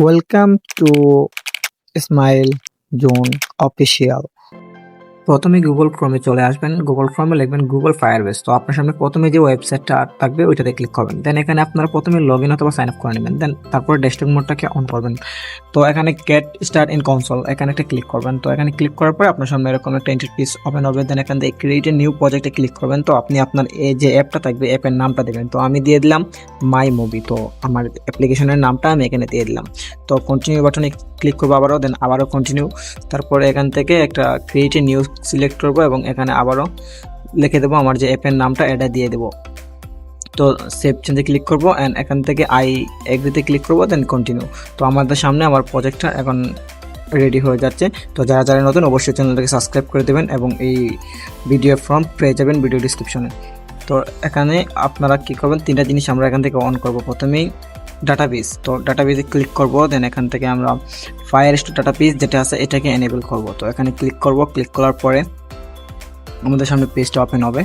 Welcome to smile zone official. প্রথমে Google ক্রোমে চলে আসবেন। গুগল ক্রোমে লিখবেন গুগল ফায়ারবেস। তো আপনার সামনে প্রথমে যে ওয়েবসাইটটা থাকবে ওইটাতে ক্লিক করবেন। দেন এখানে আপনারা প্রথমে লগ ইন অথবা সাইন আপ করে নেবেন। দেন তারপরে ডেস্কটপ মোডটাকে অন করবেন। তো এখানে গেট স্টার্ট ইন কনসোল এখানে একটা ক্লিক করবেন। তো এখানে ক্লিক করার পরে আপনার সামনে এরকম একটা ইন্টারফেস ওপেন হবে। দেন এখান থেকে ক্রিয়েট এ নিউ প্রজেক্টে ক্লিক করবেন। তো আপনি আপনার এই যে অ্যাপটা থাকবে অ্যাপের নামটা দেবেন। তো আমি দিয়ে দিলাম মাই মুভি। তো আমার অ্যাপ্লিকেশনের নামটা আমি এখানে দিয়ে দিলাম। তো কন্টিনিউ বাটনে ক্লিক করবো আবারও। দেন আবারও কন্টিনিউ। তারপরে এখান থেকে একটা ক্রিয়েট এ নিউ সিলেক্ট করবো এবং এখানে আবারও লিখে দেবো আমার যে অ্যাপের নামটা এটা দিয়ে দেবো। তো সেভ চেঞ্জে ক্লিক করবো অ্যান্ড এখান থেকে আই এগ্রিতে ক্লিক করবো দেন কন্টিনিউ। তো আমাদের সামনে আমার প্রজেক্টটা এখন রেডি হয়ে যাচ্ছে। তো যারা যারা নতুন অবশ্যই চ্যানেলটাকে সাবস্ক্রাইব করে দেবেন এবং এই ভিডিও ফর্ম পেয়ে যাবেন ভিডিও ডিসক্রিপশনে। তো এখানে আপনারা কী করবেন, তিনটা জিনিস আমরা এখান থেকে অন করব। প্রথমেই ডাটাবেস। তো ডাটাবেসে ক্লিক করব। দেন এখান থেকে আমরা ফায়ারস্টোর ডাটাবেস যেটা আছে এটাকে এনেবল করব। তো এখানে ক্লিক করব। ক্লিক করার পরে আমাদের সামনে পেজটা ওপেন হবে।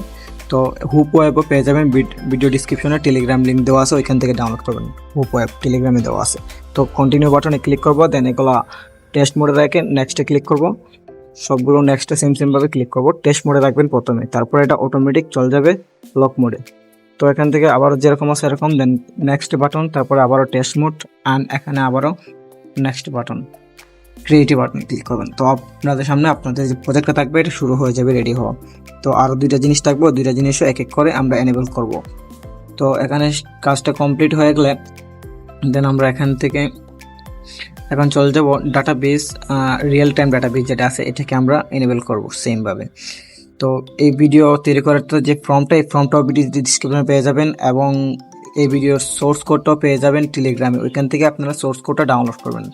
তো হুপ ওয়েবও পেয়ে যাবেন। ভিডিও ডিসক্রিপশনে টেলিগ্রাম লিঙ্ক দেওয়া আছে, ওইখান থেকে ডাউনলোড করবেন। হুপ ওয়েব টেলিগ্রামে দেওয়া আছে। তো কন্টিনিউ বাটনে ক্লিক করব। দেন এগুলো টেস্ট মোডে রেখে নেক্সটে ক্লিক করব। সবগুলো নেক্সটে সেমভাবে ক্লিক করব। টেস্ট মোডে রাখবেন প্রথমে, তারপরে এটা অটোমেটিক চলে যাবে লক মোডে। তো এখান থেকে আবারও যেরকম আছে এরকম দেন নেক্সট বাটন, তারপরে আবারও টেস্ট মোড অ্যান্ড এখানে আবারও নেক্সট বাটন ক্রিয়েটিভ বাটনে ক্লিক করবেন। তো আপনাদের সামনে আপনাদের যে প্রজেক্টটা থাকবে এটা শুরু হয়ে যাবে রেডি হওয়া। তো আরও দুইটা জিনিস থাকবে, দুইটা জিনিসও এক এক করে আমরা এনেবল করব। তো এখানে কাজটা কমপ্লিট হয়ে গেলে দেন আমরা এখান থেকে এখন চলে যাব ডাটাবেস, রিয়েল টাইম ডাটাবেস যেটা আছে এটাকে আমরা এনেবল করব সেমভাবে। তো এই ভিডিও তৈরি করার যে ফর্মটা, এই ফর্মটাও ভিডিও ডিসক্রিপশনে পেয়ে যাবেন এবং এই ভিডিওর সোর্স কোডটাও পেয়ে যাবেন টেলিগ্রামে। ওইখান থেকে আপনারা সোর্স কোডটা ডাউনলোড করবেন।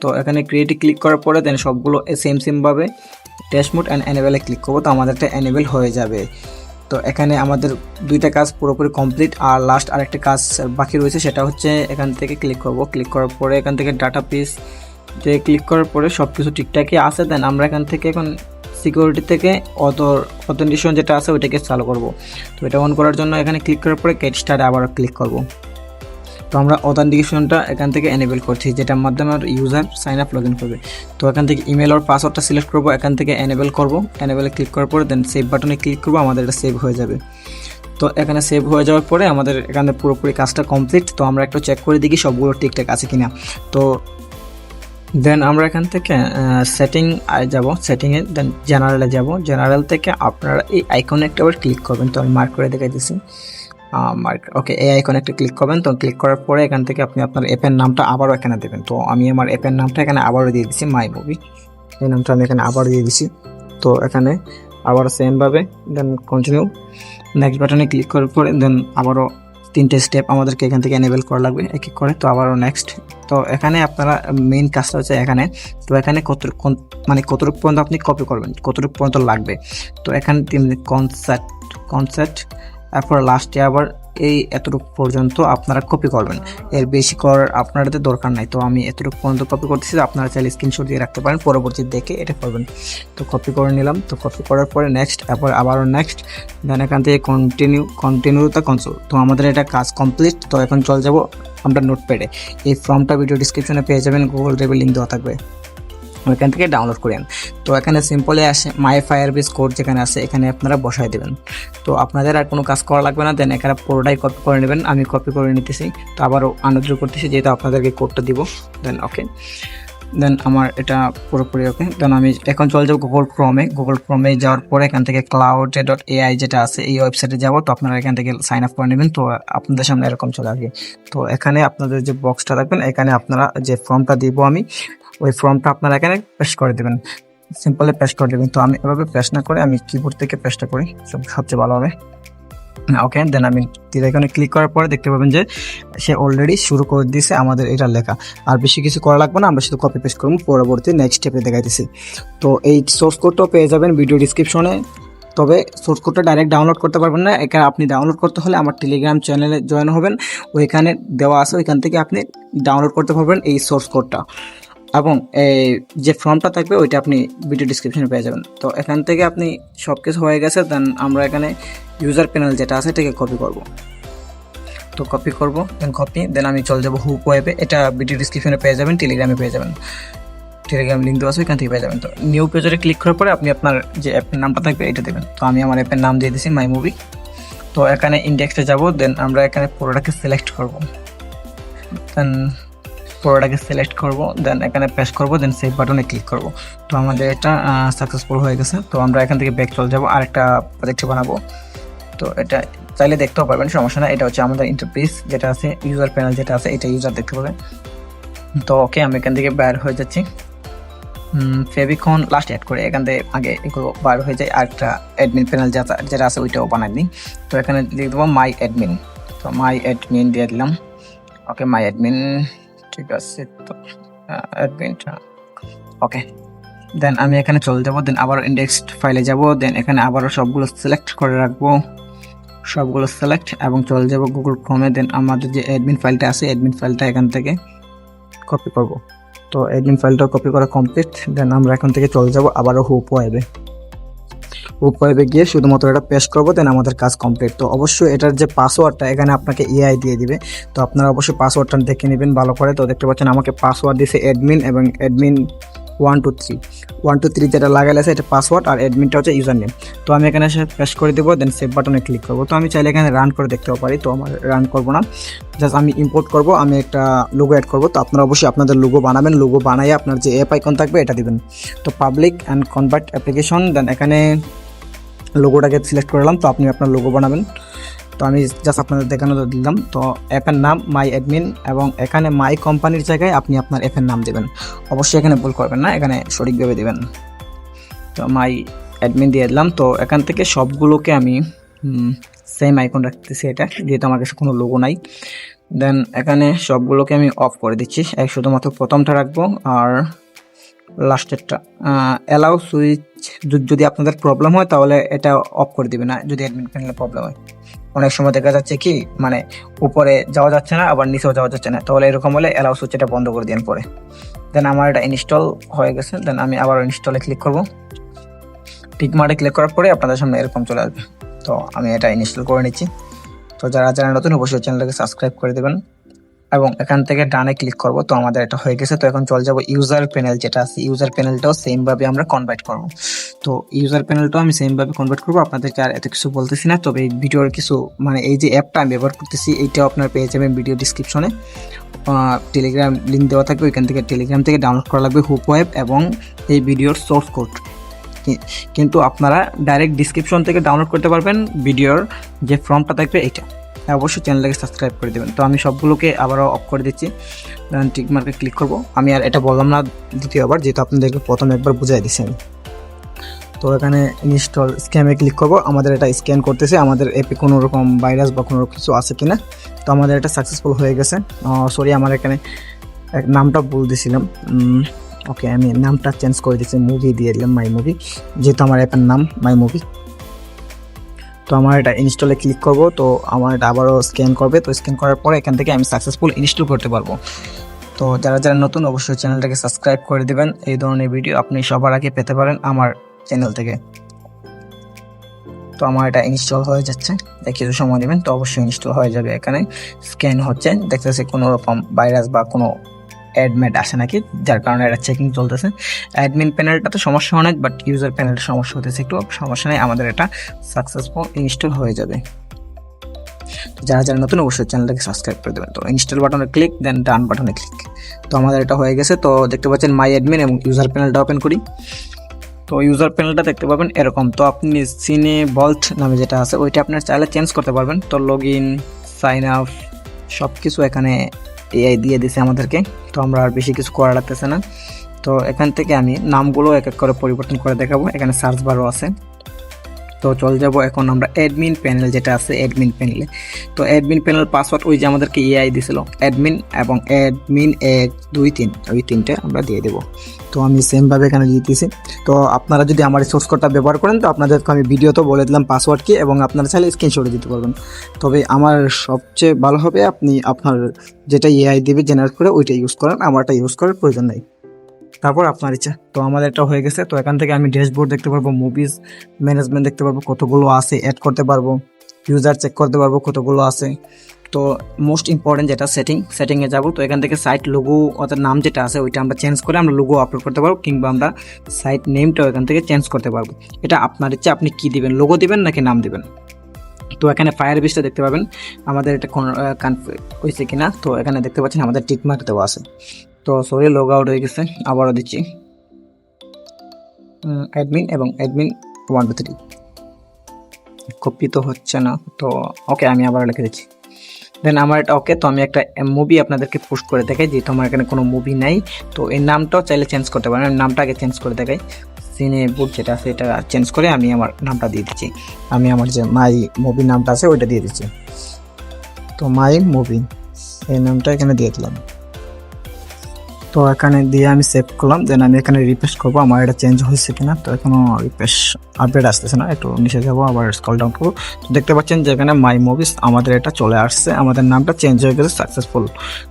তো এখানে ক্রিয়েটে ক্লিক করার পরে দেন সবগুলো সেমভাবে টেস্ট মোড অ্যান্ড এনেবেলে ক্লিক করবো। তো আমাদেরটা এনেবেল হয়ে যাবে। তো এখানে আমাদের দুইটা কাজ পুরোপুরি কমপ্লিট। আর লাস্ট আরেকটা কাজ বাকি রয়েছে, সেটা হচ্ছে এখান থেকে ক্লিক করব। ক্লিক করার পরে এখান থেকে ডাটা পিস যে ক্লিক করার পরে সব কিছু ঠিকঠাকই আছে। দেন আমরা এখান থেকে এখন সিকিউরিটি থেকে অথেন্টিকেশন যেটা আছে ওইটাকে চালু করব। তো এটা অন করার জন্য এখানে ক্লিক করার পরে গেট স্টার্ট আবার ক্লিক করব। তো আমরা অথেন্টিকেশনটা এখান থেকে এনেবল করছি, যেটার মাধ্যমে আমার user sign up log in করবে। তো এখান থেকে ইমেল আর পাসওয়ার্ডটা সিলেক্ট করব, এখান থেকে এনেবল করব। এনেবলে ক্লিক করার পরে দেন সেভ বাটনে ক্লিক করব, আমাদের এটা সেভ হয়ে যাবে। তো এখানে সেভ হয়ে যাওয়ার পরে আমাদের এখানে পুরোপুরি কাজটা কমপ্লিট। তো আমরা একটু চেক করে দেখি সবগুলো ঠিকঠাক আছে কিনা। তো দেন আমরা এখান থেকে সেটিং যাব, সেটিংয়ে দেন জেনারেলে যাব। জেনারেল থেকে আপনারা এই আইকনে একটা আবার ক্লিক করবেন। তো আমি মার্ক করে দেখাই দিচ্ছি মার্ক। ওকে, এই আইকনে একটা ক্লিক করবেন। তো ক্লিক করার পরে এখান থেকে আপনি আপনার অ্যাপের নামটা আবারও এখানে দেবেন। তো আমি আমার অ্যাপের নামটা এখানে আবারও দিয়ে দিচ্ছি মাই মুভি। এই নামটা আমি এখানে আবারও দিয়ে দিচ্ছি। তো এখানে আবারও সেমভাবে দেন কন্টিনিউ নেক্সট বাটনে ক্লিক করার পরে দেন আবারও তিনটে স্টেপ আমাদেরকে এখান থেকে এনেবল করা লাগবে এক এক করে। তো আবারও নেক্সট। তো এখানে আপনারা মেইন কাজটা হচ্ছে এখানে, তো এখানে কতটুকু পর্যন্ত আপনি কপি করবেন, কতটুকু পর্যন্ত লাগবে। তো এখানে কনসেপ্ট তারপর লাস্টে আবার এই এতটুকু পর্যন্ত আপনারা কপি করবেন। এর বেশি করার আপনাদের দরকার নাই। তো আমি এতটুকু পর্যন্ত কপি করতেছি। আপনারা চাইলে স্ক্রিনশট দিয়ে রাখতে পারেন, পরবর্তী দেখে এটা করবেন। তো কপি করে নিলাম। তো কপি করার পরে নেক্সট, তারপর আবারও নেক্সট, দেন এখান থেকে কন্টিনিউ দ্য কনসোল। তো আমাদের এটা কাজ কমপ্লিট। তো এখন চলে যাব আমরা নোটপ্যাডে। এই ফর্মটা ভিডিও ডিসক্রিপশনে পেয়ে যাবেন, গুগল ড্রাইভের লিঙ্ক দেওয়া থাকবে, ওইখান থেকে ডাউনলোড করেন। তো এখানে সিম্পলি আসে মাই ফায়ারবেস কোড যেখানে আছে এখানে আপনারা বসাই দেবেন। তো আপনাদের আর কোনো কাজ করা লাগবে না। দেন এখানে পুরোটাই কপি করে নেবেন। আমি কপি করে নিতেছি। তো আবারও আনন্দ করতেছি যেহেতু আপনাদেরকে কোডটা দিব। দেন ওকে, দেন আমার এটা পুরোপুরি ওকে। দেন আমি এখন চলে যাবো গুগল ক্রোমে যাওয়ার পরে এখান থেকে cloud.ai যেটা আছে এই ওয়েবসাইটে যাব। তো আপনারা এখান থেকে সাইন আপ করে নেবেন। তো আপনাদের সামনে এরকম চলে আসবে। তো এখানে আপনাদের যে বক্সটা রাখবেন এখানে আপনারা যে ফর্মটা দিব আমি, ওই ফর্মটা আপনারা এখানে পেস্ট করে দেবেন, সিম্পলি পেস্ট করে দেবেন। তো আমি এভাবে পেস্ট না করে আমি কিবোর্ড থেকে পেস্টটা করি, সবচেয়ে ভালো হবে। ওকে, দেন আমি এখানে ক্লিক করার পরে দেখতে পাবেন যে সে অলরেডি শুরু করে দিয়েছে আমাদের এটা লেখা। আর বেশি কিছু করা লাগবে না, আমরা শুধু কপি পেস্ট করবো, পরবর্তী নেক্সট স্টেপে দেখাইতেছি। তো এই সোর্স কোডটাও পেয়ে যাবেন ভিডিও ডিসক্রিপশনে। তবে সোর্স কোডটা ডাইরেক্ট ডাউনলোড করতে পারবেন না। এখানে আপনি ডাউনলোড করতে হলে আমার টেলিগ্রাম চ্যানেলে জয়েন হবেন, ওইখানে দেওয়া আছে, ওইখান থেকে আপনি ডাউনলোড করতে পারবেন এই সোর্স কোডটা। এবং এই যে ফর্মটা থাকবে ওইটা আপনি ভিডিও ডিসক্রিপশনে পেয়ে যাবেন। তো এখান থেকে আপনি সব কিছু হয়ে গেছে। দেন আমরা এখানে ইউজার প্যানেল যেটা আছে এটাকে কপি করব। তো কপি করব, দেন কপি, দেন আমি চলে যাবো হুপ ওয়েবে। এটা ভিডিও ডিসক্রিপশনে পেয়ে যাবেন, টেলিগ্রামে পেয়ে যাবেন, টেলিগ্রাম লিঙ্ক দেওয়া আছে, এখান থেকে পেয়ে যাবেন। তো নিউ পেজে ক্লিক করার পরে আপনি আপনার যে অ্যাপের নামটা থাকবে এটা দেবেন। তো আমি আমার অ্যাপের নাম দিয়ে দিয়েছি মাই মুভি। তো এখানে ইন্ডেক্সে যাব, দেন আমরা এখানে পুরোটাকে সিলেক্ট করব, দেন পুরোটাকে সিলেক্ট করব, দেন এখানে পেস্ট করব, দেন সেভ বাটনে ক্লিক করব। তো আমাদের এটা সাকসেসফুল হয়ে গেছে। তো আমরা এখান থেকে ব্যাক চলে যাব, আরেকটা প্রজেক্ট বানাবো। তো এটা চাইলে দেখতেও পারবেন, সমস্যা না। এটা হচ্ছে আমাদের ইন্টারফেস যেটা আছে, ইউজার প্যানেল যেটা আছে, এটা ইউজার দেখতে পাবেন। তো ওকে, আমি এখান থেকে বের হয়ে যাচ্ছি। ফেভিকন লাস্ট অ্যাড করে এখান থেকে আগে এগুলো বার হয়ে যায়। আর একটা অ্যাডমিন প্যানেল যেটা আছে ওইটাও বানাই দিই। তো এখানে দিয়ে দেবো মাই অ্যাডমিন। তো মাই অ্যাডমিন দিয়ে দিলাম। ওকে, মাই অ্যাডমিন, ঠিক আছে। তো অ্যাডমিনটা ওকে, দেন আমি এখানে চলে যাব, দেন আবার ইন্ডেক্স ফাইলে যাব, দেন এখানে আবারও সবগুলো সিলেক্ট করে রাখবো, সবগুলো সিলেক্ট, এবং চলে যাব গুগল ক্রোমে। দেন আমাদের যে অ্যাডমিন ফাইলটা আছে, অ্যাডমিন ফাইলটা এখান থেকে কপি করব। তো অ্যাডমিন ফাইলটা কপি করা কমপ্লিট। দেন আমরা এখান থেকে চলে যাব আবারও হুপ ওয়েবে। হুপ ওয়েবে গিয়ে শুধুমাত্র এটা পেস্ট করবো, দেন আমাদের কাজ কমপ্লিট। তো অবশ্যই এটার যে পাসওয়ার্ডটা এখানে আপনাকে এআই দিয়ে দিবে। তো আপনারা অবশ্যই পাসওয়ার্ডটা দেখে নেবেন ভালো করে। তো দেখতে পাচ্ছেন আমাকে পাসওয়ার্ড দিয়েছে অ্যাডমিন, এবং অ্যাডমিন 123 যেটা লাগাইলে আছে এটা পাসওয়ার্ড, আর অ্যাডমিনটা হচ্ছে ইউজার নেম। তো আমি এখানে এসে পেস্ট করে দেবো, দেন সেভ বাটনে ক্লিক করবো। তো আমি চাইলে এখানে রান করে দেখতেও পারি, তো আমার রান করবো না, জাস্ট আমি ইম্পোর্ট করব, আমি একটা লোগো অ্যাড করব। তো আপনারা অবশ্যই আপনাদের লোগো বানাবেন, লোগো বানাই আপনার যে অ্যাপ আইকন থাকবে এটা দিবেন। তো পাবলিক অ্যান্ড কনভার্ট অ্যাপ্লিকেশন, দেন এখানে লোগোটাকে সিলেক্ট করলাম। তো আপনি আপনার লোগো বানাবেন। তো আমি জাস্ট আপনাদের দেখানো দিলাম। তো অ্যাপের নাম মাই অ্যাডমিন, এবং এখানে মাই কোম্পানির জায়গায় আপনি আপনার অ্যাপের নাম দেবেন। অবশ্যই এখানে ভুল করবেন না, এখানে সঠিকভাবে দেবেন। তো মাই অ্যাডমিন দিয়ে দিলাম। তো এখান থেকে সবগুলোকে আমি সেম আইকন রাখতেছি, এটা যেহেতু আমার কাছে কোনো লোগো নাই। দেন এখানে সবগুলোকে আমি অফ করে দিচ্ছি, শুধুমাত্র প্রথমটা রাখবো, আর লাস্টেরটা অ্যালাউ সুইচ। যদি আপনাদের প্রবলেম হয় তাহলে এটা অফ করে দিবে না, যদি অ্যাডমিন প্যানেলে প্রবলেম হয়। অনেক সময় দেখা যাচ্ছে কি, মানে উপরে যাওয়া যাচ্ছে না, আবার নিচেও যাওয়া যাচ্ছে না, তাহলে এরকম হলে অ্যালাউ সুইচ এটা বন্ধ করে দিন পরে। দেন আমার এটা ইনস্টল হয়ে গেছে। দেন আমি আবার ইনস্টলে ক্লিক করব। টিক মার্কে ক্লিক করার পরে আপনাদের সামনে এরকম চলে আসবে। তো আমি এটা ইনস্টল করে নিচ্ছি। তো যারা যারা নতুন অবশ্যই চ্যানেলটাকে সাবস্ক্রাইব করে দেবেন, এবং এখান থেকে ডানে ক্লিক করব। তো আমাদের এটা হয়ে গেছে। তো এখন চলে যাব ইউজার প্যানেল যেটা আছে, ইউজার প্যানেলটাও সেম ভাবে আমরা কনভার্ট করব। তো ইউজার প্যানেলটাও আমি সেম ভাবে কনভার্ট করব, আপনাদেরকে আর এত কিছু বলতেছি না। তবে এই ভিডিওর কিছু, মানে এই যে অ্যাপটা আমি ব্যবহার করতেছি এইটাও আপনার পেয়ে যাবেন ভিডিও ডিসক্রিপশনে, টেলিগ্রাম লিঙ্ক দেওয়া থাকবে, ওইখান থেকে টেলিগ্রাম থেকে ডাউনলোড করা লাগবে হুপ ওয়েব এবং এই ভিডিওর সোর্স কোড। কিন্তু আপনারা ডাইরেক্ট ডিসক্রিপশন থেকে ডাউনলোড করতে পারবেন ভিডিওর যে ফর্মটা থাকবে এইটা। অবশ্যই চ্যানেলটাকে সাবস্ক্রাইব করে দেবেন। তো আমি সবগুলোকে আবারও অফ করে দিচ্ছি, টিক মার্কে ক্লিক করব। আমি আর এটা বললাম না দ্বিতীয়বার, যেহেতু আপনাদেরকে প্রথম একবার বুঝাই দিচ্ছি আমি। তো এখানে ইনস্টল স্ক্যামে ক্লিক করব। আমাদের এটা স্ক্যান করতেছে আমাদের অ্যাপে কোনো রকম ভাইরাস বা কোনো কিছু আছে কিনা। তো আমাদের এটা সাকসেসফুল হয়ে গেছে। সরি, আমার এখানে নামটা ভুল দিয়েছিলাম। ওকে, আমি নামটা চেঞ্জ করে দিচ্ছি, মুভি দিয়ে দিলাম, মাই মুভি, যেহেতু আমার অ্যাপের নাম মাই মুভি। তো আমার এটা ইনস্টলে ক্লিক করব। তো আমার এটা আবারও স্ক্যান করবে। তো স্ক্যান করার পরে এখান থেকে আমি সাকসেসফুল ইনস্টল করতে পারবো। তো যারা যারা নতুন অবশ্যই চ্যানেলটাকে সাবস্ক্রাইব করে দিবেন। এই ধরনের ভিডিও আপনি সবার আগে পেতে পারেন আমার চ্যানেল থেকে। তো আমার এটা ইনস্টল হয়ে যাচ্ছে, কিছু সময় নেবেন। তো অবশ্যই ইনস্টল হয়ে যাবে। এখানে স্ক্যান হচ্ছে, দেখতেছে কোনো রকম ভাইরাস বা কোনো অ্যাডমিট আসে নাকি, যার কারণে এটা চেকিং চলতেছে। অ্যাডমিন প্যানেলটাতে সমস্যা অনেক, বাট ইউজার প্যানেলটা সমস্যা হতেছে একটু, সমস্যা নেই, আমাদের এটা সাকসেসফুল ইনস্টল হয়ে যাবে। যারা যারা নতুন অবশ্যই চ্যানেলটাকে সাবস্ক্রাইব করে দেবেন। তো ইনস্টল বাটনে ক্লিক, দেন ডান বাটনে ক্লিক। তো আমাদের এটা হয়ে গেছে। তো দেখতে পাচ্ছেন মাই অ্যাডমিন এবং ইউজার প্যানেলটা ওপেন করি। তো ইউজার প্যানেলটা দেখতে পাবেন এরকম। তো আপনি সিনে ভল্ট নামে যেটা আছে ওইটা আপনার চাইলে চেঞ্জ করতে পারবেন। তো লগ ইন, সাইন আপ সব কিছু এখানে এআই দিয়ে দিছে আমাদেরকে। তো আমরা আর বেশি কিছু করা লাগতেছে না। তো এখান থেকে আমি নামগুলো এক এক করে পরিবর্তন করে দেখাবো। এখানে সার্চ বারও আছে। তো চলে যাব এখন আমরা অ্যাডমিন প্যানেল যেটা আছে, অ্যাডমিন প্যানেলে। তো অ্যাডমিন প্যানেল পাসওয়ার্ড ওই যে আমাদেরকে এআই দিছিল, অ্যাডমিন এবং অ্যাডমিন 1 2 3, ওই তিনটে আমরা দিয়ে দেবো। তো আমি সেমভাবে এখানে দিতেছি। তো আপনারা যদি আমার সোর্স কোডটা ব্যবহার করেন, তো আপনাদেরকে আমি ভিডিওতেও বলে দিলাম পাসওয়ার্ড কি, এবং আপনারা চাইলে স্ক্রিনশটে দিতে পারবেন। তবে আমার সবচেয়ে ভালো হবে আপনি আপনার যেটা এআই দিবে জেনারেট করে ওইটা ইউজ করেন, আমারটা ইউজ করার প্রয়োজন নেই। তারপর আপনার ইচ্ছা। তো আমাদের এটা হয়ে গেছে। তো এখান থেকে আমি ড্যাশবোর্ড দেখতে পারবো, মুভিজ ম্যানেজমেন্ট দেখতে পারবো কতগুলো আছে, অ্যাড করতে পারবো, ইউজার চেক করতে পারবো কতগুলো আছে, তো মোস্ট ইম্পর্টেন্ট যেটা সেটিংয়ে যাব। তো এখান থেকে সাইট লোগো অর্থাৎ নাম যেটা আছে ওইটা আমরা চেঞ্জ করে আমরা লোগো আপলোড করতে পারবো, কিংবা আমরা সাইট নেমটাও এখান থেকে চেঞ্জ করতে পারবো। এটা আপনার ইচ্ছে, আপনি কি দিবেন, লোগো দিবেন নাকি নাম দিবেন। তো এখানে ফায়ারবেসটা দেখতে পাবেন আমাদের এটা হয়েছে কিনা। তো এখানে দেখতে পাচ্ছেন আমাদের টিকমার্ক দেওয়া আছে। তো সরি, লগ আউট হয়ে গেছে, আবারও দিচ্ছি অ্যাডমিন এবং অ্যাডমিন 1 2 3। কপি তো হচ্ছে না, তো ওকে আমি আবার লিখে দিচ্ছি। দেন আমার এটা ওকে। তো আমি একটা মুভি আপনাদেরকে পোস্ট করে দেখাই, যেহেতু আমার এখানে কোনো মুভি নাই। তো এর নামটাও চাইলে চেঞ্জ করতে পারেন, আমি নামটা আগে চেঞ্জ করে দেখাই। সিনে বুট যেটা আছে এটা চেঞ্জ করে আমি আমার নামটা দিয়ে দিচ্ছি। আমি আমার যে মাই মুভি নামটা আছে ওইটা দিয়ে দিচ্ছি। তো মাই মুভি এই নামটা এখানে দিয়ে দিলাম। তো এখানে দিয়ে আমি সেভ করলাম। দেন আমি এখানে রিফ্রেশ করবো আমার এটা চেঞ্জ হয়েছে কিনা। তো এখনো রিফ্রেশ আপডেট আসতেছে না, একটু নিচে যাবো, আবার স্ক্রল ডাউন করবো। তো দেখতে পাচ্ছেন যে এখানে মাই মুভিস আমাদের এটা চলে আসছে, আমাদের নামটা চেঞ্জ হয়ে গেছে, সাকসেসফুল।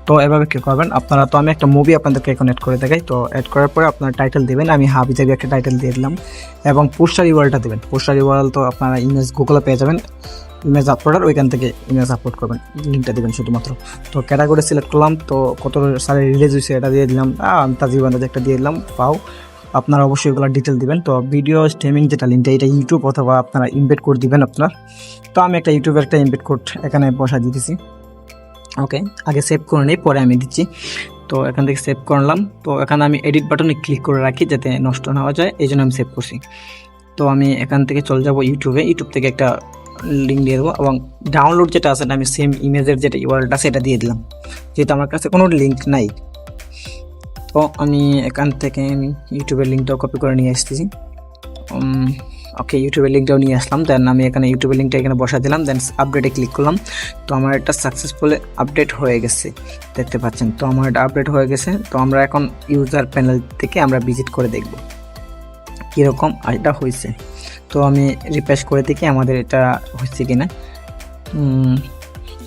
তো এভাবে কি করবেন আপনারা। তো আমি একটা মুভি আপনাদেরকে এখন অ্যাড করে দেখাই। তো অ্যাড করার পরে আপনার টাইটেল দেবেন, আমি হাবিজাবি একটা টাইটেল দিয়ে দিলাম, এবং পোস্টার ইউআরএলটা দেবেন। পোস্টার ইউআরএল তো আপনারা ইমেজ গুগলে পেয়ে যাবেন, ইমেজ আপলোডার, ওইখান থেকে ইমেজ আপলোড করবেন, লিঙ্কটা দেবেন শুধুমাত্র। তো ক্যাটাগরি সিলেক্ট করলাম, তো কত সালে রিলিজ হয়েছে এটা দিয়ে দিলাম, তাজিব আন্দাজ একটা দিয়ে দিলাম, পাও। আপনারা অবশ্যই ওগুলো ডিটেল দিবেন। তো ভিডিও স্ট্রিমিং যেটা লিঙ্কটা এটা ইউটিউব অথবা আপনারা ইমবেড কোড দিবেন আপনার। তো আমি একটা ইউটিউবের একটা ইমবেড কোড এখানে বসা দিতেছি। ওকে, আগে সেভ করে নিই, পরে আমি দিচ্ছি। তো এখান থেকে সেভ করলাম। তো এখানে আমি এডিট বাটনে ক্লিক করে রাখি যাতে নষ্ট না হয়ে যায়, এই জন্য আমি সেভ করছি। তো আমি এখান থেকে চলে যাব ইউটিউবে, ইউটিউব থেকে একটা লিঙ্ক দিয়ে দেবো, এবং ডাউনলোড যেটা আছে আমি সেম ইমেজের যেটা ইউআরএলটা সেটা দিয়ে দিলাম, যেহেতু আমার কাছে কোনো লিঙ্ক নাই। তো আমি এখান থেকে আমি ইউটিউবের লিঙ্কটাও কপি করে নিয়ে আসতেছি। ওকে, ইউটিউবের লিঙ্কটাও নিয়ে আসলাম। দেন আমি এখানে ইউটিউবের লিঙ্কটা এখানে বসা দিলাম। দেন আপডেটে ক্লিক করলাম। তো আমার এটা সাকসেসফুলি আপডেট হয়ে গেছে, দেখতে পাচ্ছেন। তো আমার এটা আপডেট হয়ে গেছে। তো আমরা এখন ইউজার প্যানেল থেকে আমরা ভিজিট করে দেখব কীরকম এটা হয়েছে। তো আমি রিফ্রেশ করে দেখি আমাদের এটা হচ্ছে কি না,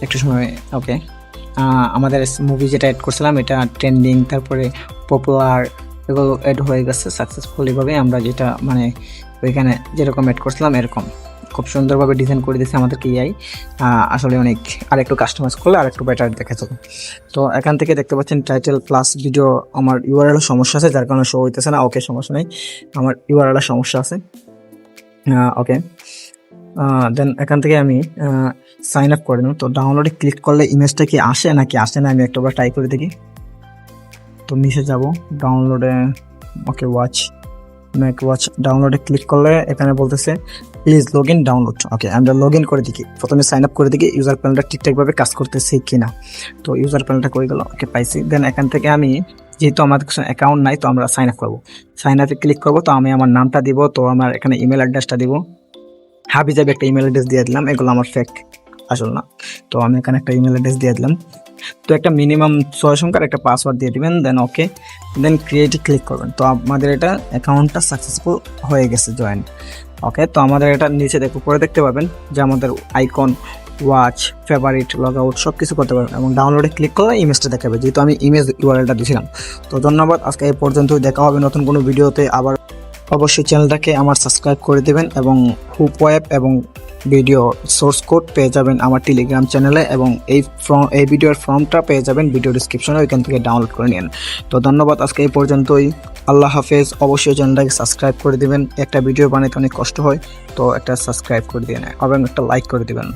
একটু সময়। ওকে, আমাদের মুভি যেটা অ্যাড করছিলাম এটা ট্রেন্ডিং, তারপরে পপুলার, এগুলো অ্যাড হয়ে গেছে সাকসেসফুলিভাবে। আমরা যেটা মানে ওইখানে যেরকম অ্যাড করছিলাম এরকম খুব সুন্দরভাবে ডিজাইন করে দিয়েছে আমাদেরকে এআই। আসলে অনেক আর একটু কাস্টমাইজ করলে আর একটু বেটার দেখা যাবে। তো এখান থেকে দেখতে পাচ্ছেন টাইটেল প্লাস ভিডিও, আমার ইউআরএল সমস্যা আছে যার কারণে শো হইতেছে না। ওকে, সমস্যা নেই, আমার ইউআরএল সমস্যা আছে। ওকে, দেন এখান থেকে আমি সাইন আপ করে নেব। তো ডাউনলোডে ক্লিক করলে ইমেজটা কি আসে নাকি আসে না আমি একটাবার ট্রাই করে দেখি। তো নিচে যাব ডাউনলোডে, ওকে ওয়াচ ডাউনলোডে ক্লিক করলে এখানে বলতেছে প্লিজ লগ ইন ডাউনলোড। ওকে, আমরা লগ ইন করে দেখি, প্রথমে সাইন আপ করে দেখি ইউজার প্যানেলটা ঠিকঠাকভাবে কাজ করতেছে কিনা। তো ইউজার প্যানেলটা করে গেল, ওকে পাইছি। দেন এখান থেকে আমি যেহেতু আমাদের কাছে অ্যাকাউন্ট নাই, তো আমরা সাইন আপ করবো। সাইন আপে ক্লিক করবো। তো আমি আমার নামটা দিব, তো আমার এখানে ইমেল অ্যাড্রেসটা দিব, হাবিজাবি একটা ইমেল অ্যাড্রেস দিয়ে দিলাম, এগুলো আমার ফেক আসল না। তো আমি এখানে একটা ইমেল অ্যাড্রেস দিয়ে দিলাম। তো একটা মিনিমাম 6 সংখ্যার একটা পাসওয়ার্ড দিয়ে দিবেন। দেন ওকে, দেন ক্রিয়েটে ক্লিক করবেন। তো আমাদের এটা অ্যাকাউন্টটা সাকসেসফুল হয়ে গেছে, জয়েন। ওকে, তো আমাদের এটা নিচে উপরে দেখতে পাবেন যে আমাদের icon, watch, favourite, log out সব কিছু করতে পারবেন, এবং ডাউনলোডে ক্লিক করলে ইমেজটা দেখাবে, যেহেতু আমি ইমেজ ইউআরএলটা দিয়েছিলাম। তো ধন্যবাদ, আজকে এই পর্যন্তই, দেখা হবে নতুন কোনো ভিডিওতে আবার। অবশ্যই চ্যানেলটাকে আমার সাবস্ক্রাইব করে দেবেন, এবং হুপ ওয়েব এবং ভিডিও সোর্স কোড পেয়ে যাবেন আমার টেলিগ্রাম চ্যানেলে, এবং এই ভিডিওর ফর্মটা পেয়ে যাবেন ভিডিও ডিসক্রিপশনে, ওইখান থেকে ডাউনলোড করে নিন। তো ধন্যবাদ, আজকে এই পর্যন্তই, আল্লাহ হাফেজ। অবশ্যই চ্যানেলটাকে সাবস্ক্রাইব করে দেবেন, একটা ভিডিও বানাতে অনেক কষ্ট হয়, তো একটা সাবস্ক্রাইব করে দিন এবং একটা লাইক করে দেবেন।